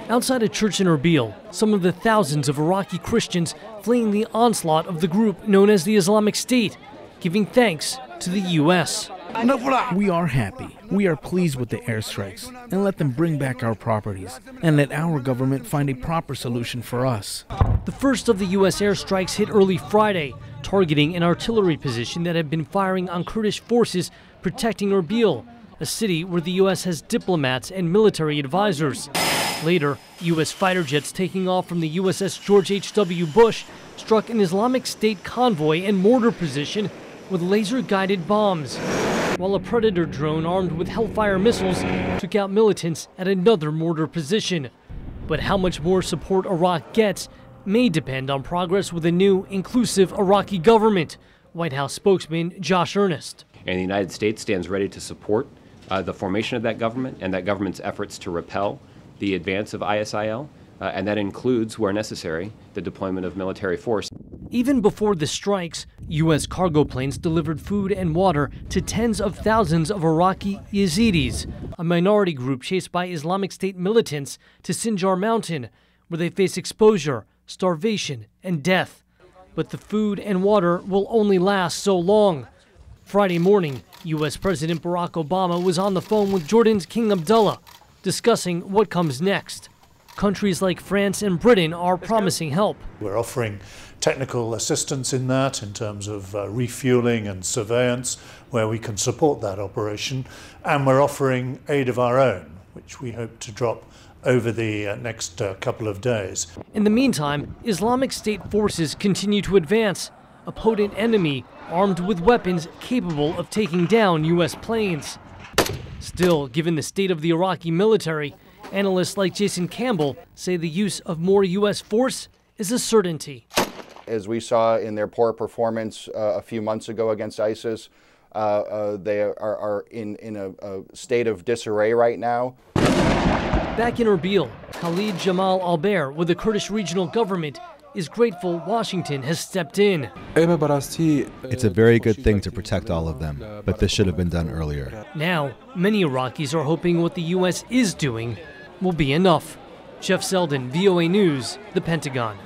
Outside a church in Irbil, some of the thousands of Iraqi Christians fleeing the onslaught of the group known as the Islamic State, giving thanks to the U.S. We are happy. We are pleased with the airstrikes, and let them bring back our properties, and let our government find a proper solution for us. The first of the U.S. airstrikes hit early Friday, targeting an artillery position that had been firing on Kurdish forces protecting Irbil, a city where the U.S. has diplomats and military advisors. Later, U.S. fighter jets taking off from the USS George H.W. Bush struck an Islamic State convoy and mortar position with laser-guided bombs, while a Predator drone armed with Hellfire missiles took out militants at another mortar position. But how much more support Iraq gets may depend on progress with a new, inclusive Iraqi government. White House spokesman Josh Earnest. And the United States stands ready to support the formation of that government and that government's efforts to repel the advance of ISIL, and that includes, where necessary, the deployment of military force. Even before the strikes, U.S. cargo planes delivered food and water to tens of thousands of Iraqi Yazidis, a minority group chased by Islamic State militants to Sinjar Mountain, where they face exposure, starvation, and death. But the food and water will only last so long. Friday morning, U.S. President Barack Obama was on the phone with Jordan's King Abdullah, discussing what comes next. Countries like France and Britain are promising help. We're offering technical assistance in that, in terms of refueling and surveillance, where we can support that operation. And we're offering aid of our own, which we hope to drop over the next couple of days. In the meantime, Islamic State forces continue to advance, a potent enemy armed with weapons capable of taking down U.S. planes. Still, given the state of the Iraqi military, analysts like Jason Campbell say the use of more U.S. force is a certainty. As we saw in their poor performance a few months ago against ISIS, they are in a state of disarray right now. Back in Irbil, Khalid Jamal Alber with the Kurdish regional government is grateful Washington has stepped in. It's a very good thing to protect all of them, but this should have been done earlier. Now, many Iraqis are hoping what the U.S. is doing will be enough. Jeff Seldin, VOA News, the Pentagon.